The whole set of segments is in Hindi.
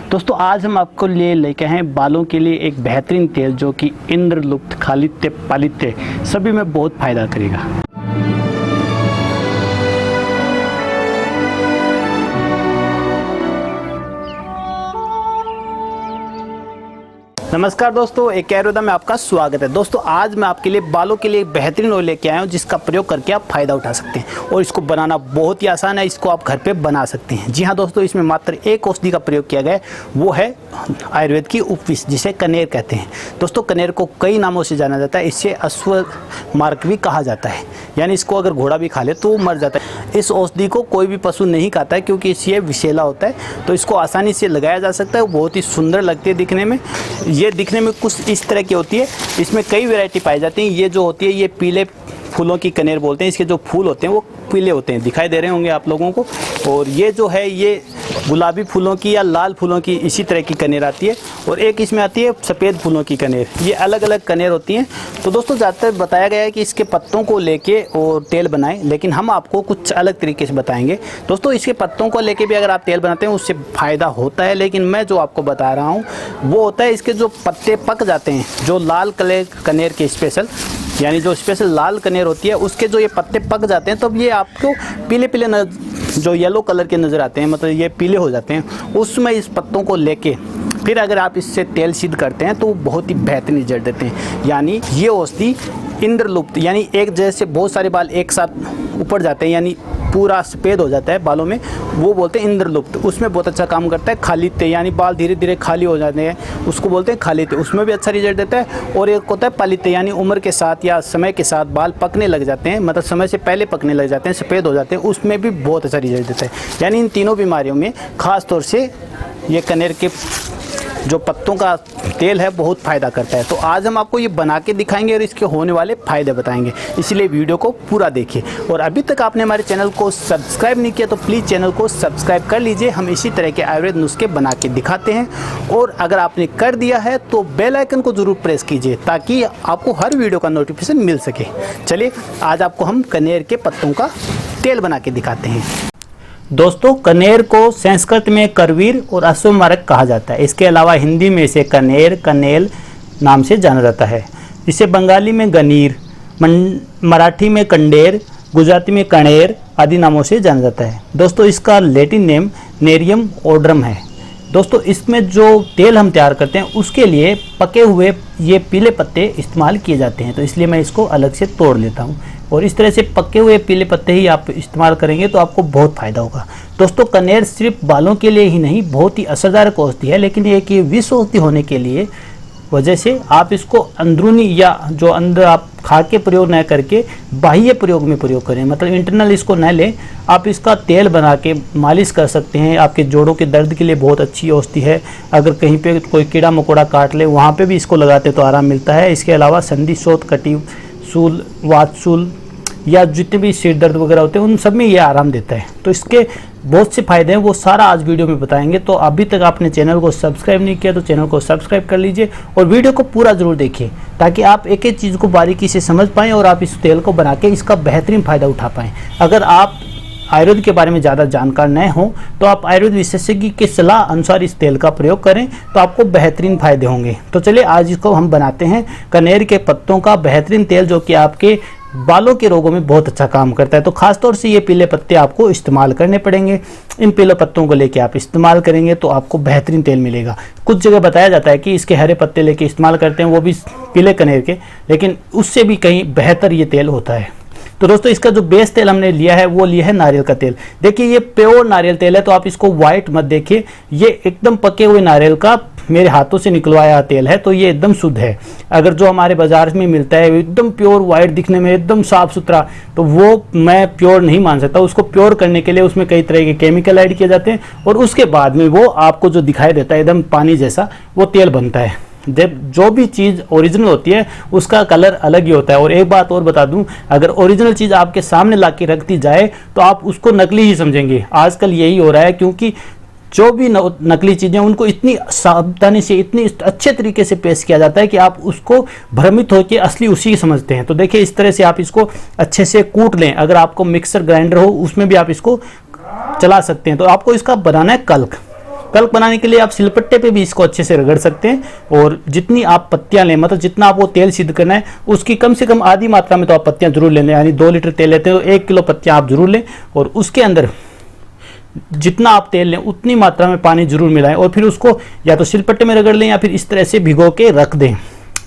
दोस्तों आज हम आपको लेके आए हैं बालों के लिए एक बेहतरीन तेल जो कि इंद्रलुप्त, खालित्य, पालित्य सभी में बहुत फ़ायदा करेगा। नमस्कार दोस्तों, एक आयुर्वेदा में आपका स्वागत है। दोस्तों आज मैं आपके लिए बालों के लिए एक बेहतरीन ऑयल लेके आया हूँ जिसका प्रयोग करके आप फ़ायदा उठा सकते हैं और इसको बनाना बहुत ही आसान है। इसको आप घर पे बना सकते हैं। जी हाँ दोस्तों, इसमें मात्र एक औषधि का प्रयोग किया गया है, वो है आयुर्वेद की उपविष, जिसे कनेर कहते हैं। दोस्तों कनेर को कई नामों से जाना जाता है। इससे अश्वमार्क भी कहा जाता है, यानी इसको अगर घोड़ा भी खा ले तो वो मर जाता है। इस औषधि को कोई भी पशु नहीं खाता है क्योंकि इससे विषैला होता है, तो इसको आसानी से लगाया जा सकता है। बहुत ही सुंदर लगती है दिखने में। ये दिखने में कुछ इस तरह की होती है। इसमें कई वैरायटी पाई जाती हैं। ये जो होती है ये पीले फूलों की कनेर बोलते हैं। इसके जो फूल होते हैं वो पीले होते हैं, दिखाई दे रहे होंगे आप लोगों को। और ये जो है ये गुलाबी फूलों की या लाल फूलों की इसी तरह की कनेर आती है। और एक इसमें आती है सफ़ेद फूलों की कनेर। ये अलग अलग कनेर होती हैं। तो दोस्तों ज़्यादातर बताया गया है कि इसके पत्तों को लेके और तेल बनाएं, लेकिन हम आपको कुछ अलग तरीके से बताएंगे। दोस्तों इसके पत्तों को लेके भी अगर आप तेल बनाते हैं उससे फ़ायदा होता है, लेकिन मैं जो आपको बता रहा हूँ वो होता है इसके जो पत्ते पक जाते हैं, जो लाल कनेर के स्पेशल, यानी जो स्पेशल लाल कनेर होती है उसके जो ये पत्ते पक जाते हैं तब ये आपको पीले पीले जो येलो कलर के नज़र आते हैं, मतलब ये पीले हो जाते हैं। उसमें इस पत्तों को लेके फिर अगर आप इससे तेल सिद्ध करते हैं तो बहुत ही बेहतरीन रिजल्ट देते हैं। यानी ये औषधि इंद्रलुप्त, यानी एक जैसे बहुत सारे बाल एक साथ ऊपर जाते हैं, यानी पूरा सफ़ेद हो जाता है बालों में, वो बोलते हैं इंद्रलुप्त। उसमें बहुत अच्छा काम करता है। खालित्य, यानी बाल धीरे धीरे खाली हो जाते हैं, उसको बोलते हैं खालित्य, उसमें भी अच्छा रिजल्ट देता है। और एक होता है पालित्य, यानी उम्र के साथ या समय के साथ बाल पकने लग जाते हैं, मतलब समय से पहले पकने लग जाते हैं, सफ़ेद हो जाते हैं, उसमें भी बहुत अच्छा रिजल्ट देता है। यानी इन तीनों बीमारियों में ख़ास तौर से ये कनेर के जो पत्तों का तेल है बहुत फ़ायदा करता है। तो आज हम आपको ये बना के दिखाएंगे और इसके होने वाले फ़ायदे बताएंगे, इसलिए वीडियो को पूरा देखिए। और अभी तक आपने हमारे चैनल को सब्सक्राइब नहीं किया तो प्लीज़ चैनल को सब्सक्राइब कर लीजिए। हम इसी तरह के आयुर्वेद नुस्खे बना के दिखाते हैं। और अगर आपने कर दिया है तो बेल आइकन को ज़रूर प्रेस कीजिए ताकि आपको हर वीडियो का नोटिफिकेशन मिल सके। चलिए आज आपको हम कनेर के पत्तों का तेल बना के दिखाते हैं। दोस्तों कनेर को संस्कृत में करवीर और अश्वमार्क कहा जाता है। इसके अलावा हिंदी में इसे कनेर, कनेल नाम से जाना जाता है। इसे बंगाली में गनीर, मराठी में कंडेर, गुजराती में कणेर आदि नामों से जाना जाता है। दोस्तों इसका लैटिन नेम नेरियम ओड्रम है। दोस्तों इसमें जो तेल हम तैयार करते हैं उसके लिए पके हुए ये पीले पत्ते इस्तेमाल किए जाते हैं, तो इसलिए मैं इसको अलग से तोड़ लेता हूँ। और इस तरह से पके हुए पीले पत्ते ही आप इस्तेमाल करेंगे तो आपको बहुत फ़ायदा होगा। दोस्तों कनेर सिर्फ बालों के लिए ही नहीं बहुत ही असरदायक औषधि है, लेकिन एक ये विष औषधि होने के लिए वजह से आप इसको अंदरूनी या जो अंदर आप खा के प्रयोग न करके बाह्य प्रयोग में प्रयोग करें, मतलब इंटरनल इसको न लें। आप इसका तेल बना के मालिश कर सकते हैं। आपके जोड़ों के दर्द के लिए बहुत अच्छी औषधि है। अगर कहीं पे कोई कीड़ा मकोड़ा काट ले वहाँ पे भी इसको लगाते तो आराम मिलता है। इसके अलावा संधि शोथ, कटी शूल, वातशूल या जितने भी सिर दर्द वगैरह होते हैं उन सब में ये आराम देता है। तो इसके बहुत से फ़ायदे हैं, वो सारा आज वीडियो में बताएंगे। तो अभी तक आपने चैनल को सब्सक्राइब नहीं किया तो चैनल को सब्सक्राइब कर लीजिए और वीडियो को पूरा ज़रूर देखिए ताकि आप एक एक चीज़ को बारीकी से समझ पाएँ और आप इस तेल को बना के इसका बेहतरीन फ़ायदा उठा पाएँ। अगर आप आयुर्वेद के बारे में ज़्यादा जानकार न हो तो आप आयुर्वेद विशेषज्ञ की सलाह अनुसार इस तेल का प्रयोग करें तो आपको बेहतरीन फ़ायदे होंगे। तो चलिए आज इसको हम बनाते हैं कनेर के पत्तों का बेहतरीन तेल, जो कि आपके बालों के रोगों में बहुत अच्छा काम करता है। तो खास तौर से ये पीले पत्ते आपको इस्तेमाल करने पड़ेंगे। इन पीले पत्तों को लेके आप इस्तेमाल करेंगे तो आपको बेहतरीन तेल मिलेगा। कुछ जगह बताया जाता है कि इसके हरे पत्ते लेके इस्तेमाल करते हैं, वो भी पीले कनेर के, लेकिन उससे भी कहीं बेहतर ये तेल होता है। तो दोस्तों इसका जो बेस तेल हमने लिया है वो लिया है नारियल का तेल। देखिए ये प्योर नारियल तेल है, तो आप इसको वाइट मत देखिए। ये एकदम पके हुए नारियल का मेरे हाथों से निकलवाया तेल है, तो ये एकदम शुद्ध है। अगर जो हमारे बाजार में मिलता है एकदम प्योर वाइट दिखने में एकदम साफ सुथरा, तो वो मैं प्योर नहीं मान सकता। उसको प्योर करने के लिए उसमें कई तरह के केमिकल ऐड किए जाते हैं और उसके बाद में वो आपको जो दिखाई देता है एकदम पानी जैसा वो तेल बनता है। जब जो भी चीज़ ओरिजिनल होती है उसका कलर अलग ही होता है। और एक बात और बता दूं, अगर ओरिजिनल चीज़ आपके सामने ला के रख दी जाए तो आप उसको नकली ही समझेंगे। आजकल यही हो रहा है, क्योंकि जो भी नकली चीज़ें उनको इतनी सावधानी से इतनी अच्छे तरीके से पेश किया जाता है कि आप उसको भ्रमित होकर असली उसी की समझते हैं। तो देखिए इस तरह से आप इसको अच्छे से कूट लें। अगर आपको मिक्सर ग्राइंडर हो उसमें भी आप इसको चला सकते हैं। तो आपको इसका बनाना है कल्क। कल्क बनाने के लिए आप सिलपट्टे पे भी इसको अच्छे से रगड़ सकते हैं और जितनी आप पत्तियां लें, मतलब जितना आपको तेल सिद्ध करना है उसकी कम से कम आधी मात्रा में तो आप पत्तियां जरूर लें। यानी 2 लीटर तेल लेते हैं तो 1 किलो पत्तियां आप जरूर लें और उसके अंदर जितना आप तेल लें उतनी मात्रा में पानी जरूर मिलाएं और फिर उसको या तो सिलपट्टे में रगड़ लें या फिर इस तरह से भिगो के रख दें।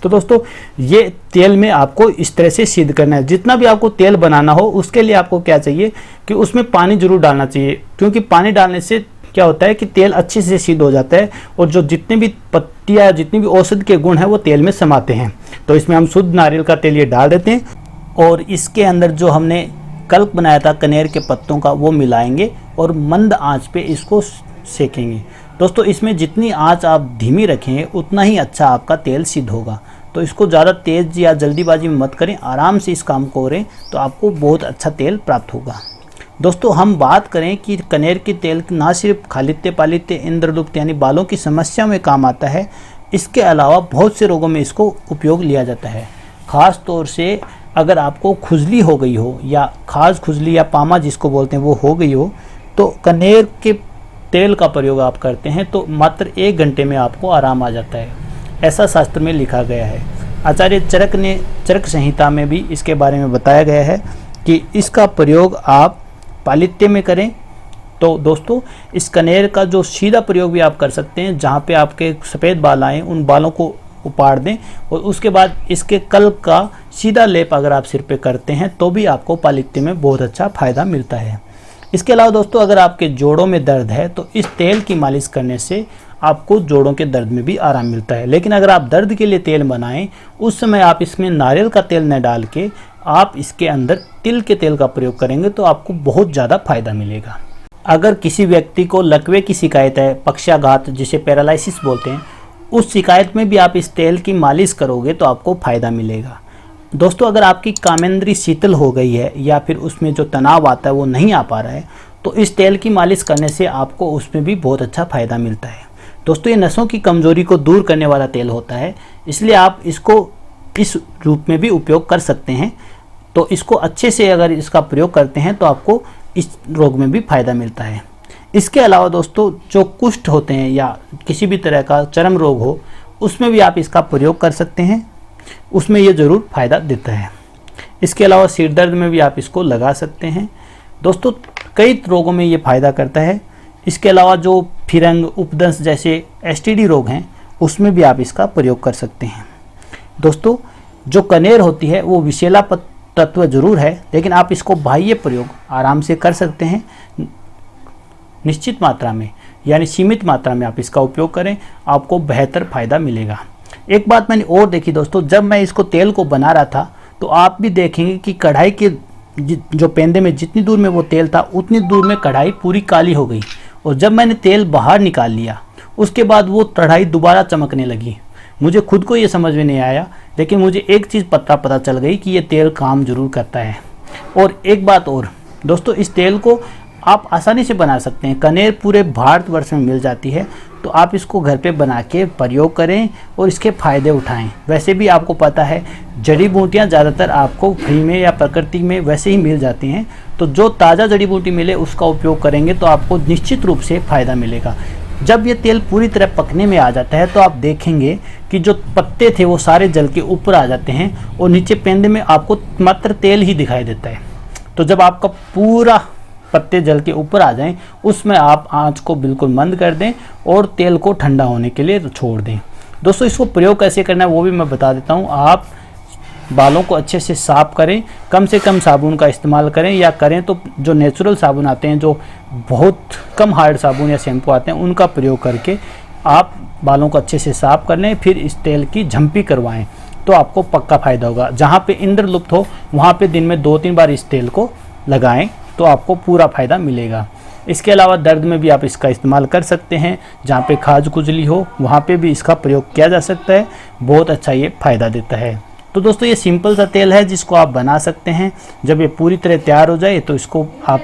तो दोस्तों ये तेल में आपको इस तरह से सिद्ध करना है। जितना भी आपको तेल बनाना हो उसके लिए आपको क्या चाहिए कि उसमें पानी जरूर डालना चाहिए, क्योंकि पानी डालने से क्या होता है कि तेल अच्छे से सिद्ध हो जाता है और जो जितने भी पत्तियां, जितनी भी औषधि के गुण हैं वो तेल में समाते हैं। तो इसमें हम शुद्ध नारियल का तेल ये डाल देते हैं और इसके अंदर जो हमने कल्क बनाया था कनेर के पत्तों का वो मिलाएंगे और मंद आंच पे इसको सेकेंगे। दोस्तों इसमें जितनी आंच आप धीमी रखेंगे उतना ही अच्छा आपका तेल सिद्ध होगा। तो इसको ज़्यादा तेज़ या जल्दीबाजी में मत करें, आराम से इस काम को करें तो आपको बहुत अच्छा तेल प्राप्त होगा। दोस्तों हम बात करें कि कनेर की तेल ना सिर्फ खालित्य पालित्य इंद्रलुप्त यानी बालों की समस्या में काम आता है, इसके अलावा बहुत से रोगों में इसको उपयोग लिया जाता है। ख़ास तौर से अगर आपको खुजली हो गई हो या खाज खुजली या पामा जिसको बोलते हैं वो हो गई हो, तो कनेर के तेल का प्रयोग आप करते हैं तो मात्र 1 घंटे में आपको आराम आ जाता है, ऐसा शास्त्र में लिखा गया है। आचार्य चरक ने चरक संहिता में भी इसके बारे में बताया गया है कि इसका प्रयोग आप पालित्य में करें। तो दोस्तों इस कनेर का जो सीधा प्रयोग भी आप कर सकते हैं, जहाँ पे आपके सफ़ेद बाल आए उन बालों को उपाड़ दें और उसके बाद इसके कल्क का सीधा लेप अगर आप सिर पे करते हैं तो भी आपको पालित्य में बहुत अच्छा फ़ायदा मिलता है। इसके अलावा दोस्तों अगर आपके जोड़ों में दर्द है तो इस तेल की मालिश करने से आपको जोड़ों के दर्द में भी आराम मिलता है। लेकिन अगर आप दर्द के लिए तेल बनाएं उस समय आप इसमें नारियल का तेल न डाल के आप इसके अंदर तिल के तेल का प्रयोग करेंगे तो आपको बहुत ज़्यादा फायदा मिलेगा। अगर किसी व्यक्ति को लकवे की शिकायत है, पक्षाघात जिसे पैरालिसिस बोलते हैं, उस शिकायत में भी आप इस तेल की मालिश करोगे तो आपको फ़ायदा मिलेगा। दोस्तों अगर आपकी कामेंद्री शीतल हो गई है या फिर उसमें जो तनाव आता है वो नहीं आ पा रहा है तो इस तेल की मालिश करने से आपको उसमें भी बहुत अच्छा फ़ायदा मिलता है। दोस्तों ये नसों की कमज़ोरी को दूर करने वाला तेल होता है, इसलिए आप इसको इस रूप में भी उपयोग कर सकते हैं। तो इसको अच्छे से अगर इसका प्रयोग करते हैं तो आपको इस रोग में भी फ़ायदा मिलता है। इसके अलावा दोस्तों जो कुष्ठ होते हैं या किसी भी तरह का चर्म रोग हो उसमें भी आप इसका प्रयोग कर सकते हैं, उसमें ये ज़रूर फ़ायदा देता है। इसके अलावा सिर दर्द में भी आप इसको लगा सकते हैं। दोस्तों कई रोगों में ये फ़ायदा करता है। इसके अलावा जो फिरंग उपदंश जैसे STD रोग हैं उसमें भी आप इसका प्रयोग कर सकते हैं। दोस्तों जो कनेर होती है वो विषैला तत्व जरूर है, लेकिन आप इसको बाह्य प्रयोग आराम से कर सकते हैं। निश्चित मात्रा में यानी सीमित मात्रा में आप इसका उपयोग करें, आपको बेहतर फ़ायदा मिलेगा। एक बात मैंने और देखी दोस्तों, जब मैं इसको तेल को बना रहा था तो आप भी देखेंगे कि कढ़ाई के जो पेंदे में जितनी दूर में वो तेल था उतनी दूर में कढ़ाई पूरी काली हो गई और जब मैंने तेल बाहर निकाल लिया उसके बाद वो कढ़ाई दोबारा चमकने लगी। मुझे खुद को ये समझ में नहीं आया, लेकिन मुझे एक चीज़ पता चल गई कि ये तेल काम जरूर करता है। और एक बात और दोस्तों, इस तेल को आप आसानी से बना सकते हैं। कनेर पूरे भारतवर्ष में मिल जाती है, तो आप इसको घर पे बना के प्रयोग करें और इसके फ़ायदे उठाएं। वैसे भी आपको पता है जड़ी बूटियाँ ज़्यादातर आपको फ्री में या प्रकृति में वैसे ही मिल जाती हैं, तो जो ताज़ा जड़ी बूटी मिले उसका उपयोग करेंगे तो आपको निश्चित रूप से फ़ायदा मिलेगा। जब ये तेल पूरी तरह पकने में आ जाता है तो आप देखेंगे कि जो पत्ते थे वो सारे जल के ऊपर आ जाते हैं और नीचे पेंदे में आपको मात्र तेल ही दिखाई देता है। तो जब आपका पूरा पत्ते जल के ऊपर आ जाएं उसमें आप आंच को बिल्कुल मंद कर दें और तेल को ठंडा होने के लिए छोड़ दें। दोस्तों इसको प्रयोग कैसे करना है वो भी मैं बता देता हूँ। आप बालों को अच्छे से साफ़ करें, कम से कम साबुन का इस्तेमाल करें, या करें तो जो नेचुरल साबुन आते हैं, जो बहुत कम हार्ड साबुन या शैम्पू आते हैं, उनका प्रयोग करके आप बालों को अच्छे से साफ़ कर लें। फिर इस तेल की झंपी करवाएं तो आपको पक्का फ़ायदा होगा। जहाँ पे इंद्रलुप्त हो वहाँ पे दिन में 2-3 बार इस तेल को लगाएं तो आपको पूरा फ़ायदा मिलेगा। इसके अलावा दर्द में भी आप इसका इस्तेमाल कर सकते हैं। जहाँ पे खाज खुजली हो वहाँ पे भी इसका प्रयोग किया जा सकता है, बहुत अच्छा ये फ़ायदा देता है। तो दोस्तों ये सिंपल सा तेल है जिसको आप बना सकते हैं। जब ये पूरी तरह तैयार हो जाए तो इसको आप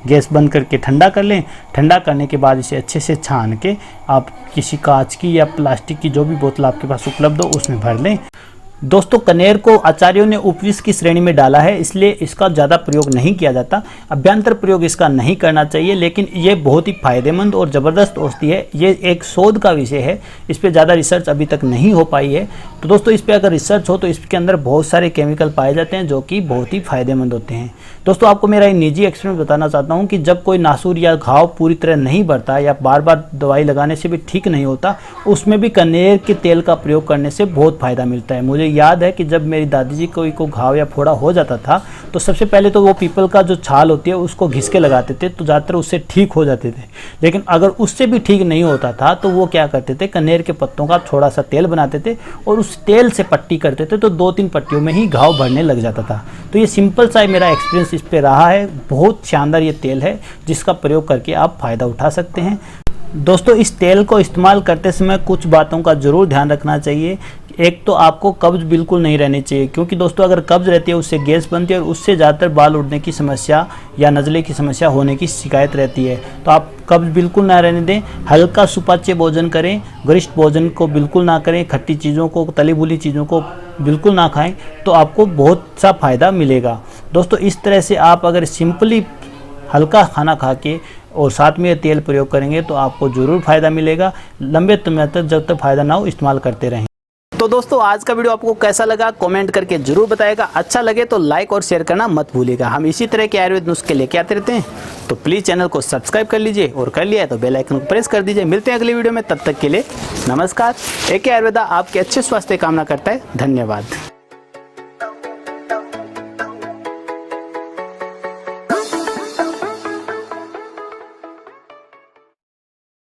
गैस बंद करके ठंडा कर लें। ठंडा करने के बाद इसे अच्छे से छान के आप किसी कांच की या प्लास्टिक की जो भी बोतल आपके पास उपलब्ध हो उसमें भर लें दोस्तों कनेर को आचार्यों ने उपविष की श्रेणी में डाला है, इसलिए इसका ज़्यादा प्रयोग नहीं किया जाता। अभ्यंतर प्रयोग इसका नहीं करना चाहिए, लेकिन ये बहुत ही फायदेमंद और ज़बरदस्त औषधि है। ये एक शोध का विषय है, इस पर ज़्यादा रिसर्च अभी तक नहीं हो पाई है। तो दोस्तों इस पर अगर रिसर्च हो तो इसके अंदर बहुत सारे केमिकल पाए जाते हैं जो कि बहुत ही फायदेमंद होते हैं। दोस्तों आपको मेरा एक निजी एक्सपीरियंस बताना चाहता हूँ कि जब कोई नासूर या घाव पूरी तरह नहीं बढ़ता या बार बार दवाई लगाने से भी ठीक नहीं होता, उसमें भी कनेर के तेल का प्रयोग करने से बहुत फ़ायदा मिलता है। मुझे याद है कि जब मेरी दादी जी को घाव या फोड़ा हो जाता था तो सबसे पहले तो वो पीपल का जो छाल होती है उसको घिस के लगाते थे, तो ज़्यादातर उससे ठीक हो जाते थे। लेकिन अगर उससे भी ठीक नहीं होता था तो वो क्या करते थे, कनेर के पत्तों का थोड़ा सा तेल बनाते थे और उस तेल से पट्टी करते थे, तो 2-3 पट्टियों में ही घाव भरने लग जाता था। तो ये सिंपल सा मेरा एक्सपीरियंस इस पे रहा है। बहुत शानदार ये तेल है जिसका प्रयोग करके आप फ़ायदा उठा सकते हैं। दोस्तों इस तेल को इस्तेमाल करते समय कुछ बातों का ज़रूर ध्यान रखना चाहिए। एक तो आपको कब्ज़ बिल्कुल नहीं रहनी चाहिए, क्योंकि दोस्तों अगर कब्ज़ रहती है उससे गैस बनती है और उससे ज़्यादातर बाल उड़ने की समस्या या नज़ले की समस्या होने की शिकायत रहती है। तो आप कब्ज़ बिल्कुल ना रहने दें। हल्का सुपाच्य भोजन करें, गरिष्ठ भोजन को बिल्कुल ना करें, खट्टी चीज़ों को, तली भुनी चीज़ों को बिल्कुल ना खाएं, तो आपको बहुत सा फ़ायदा मिलेगा। दोस्तों इस तरह से आप अगर सिंपली हल्का खाना खा के और साथ में तेल प्रयोग करेंगे तो आपको ज़रूर फ़ायदा मिलेगा। लंबे समय तक जब तक फ़ायदा ना हो इस्तेमाल करते रहें। तो दोस्तों आज का वीडियो आपको कैसा लगा कमेंट करके जरूर बताएगा। अच्छा लगे तो लाइक और शेयर करना मत भूलिएगा। हम इसी तरह के आयुर्वेद नुस्खे लेके आते रहते हैं, तो प्लीज़ चैनल को सब्सक्राइब कर लीजिए और कर लिया है तो बेल आइकन को प्रेस कर दीजिए। मिलते हैं अगली वीडियो में, तब तक के लिए नमस्कार। AK आयुर्वेदा आपके अच्छे स्वास्थ्य की कामना करता है। धन्यवाद।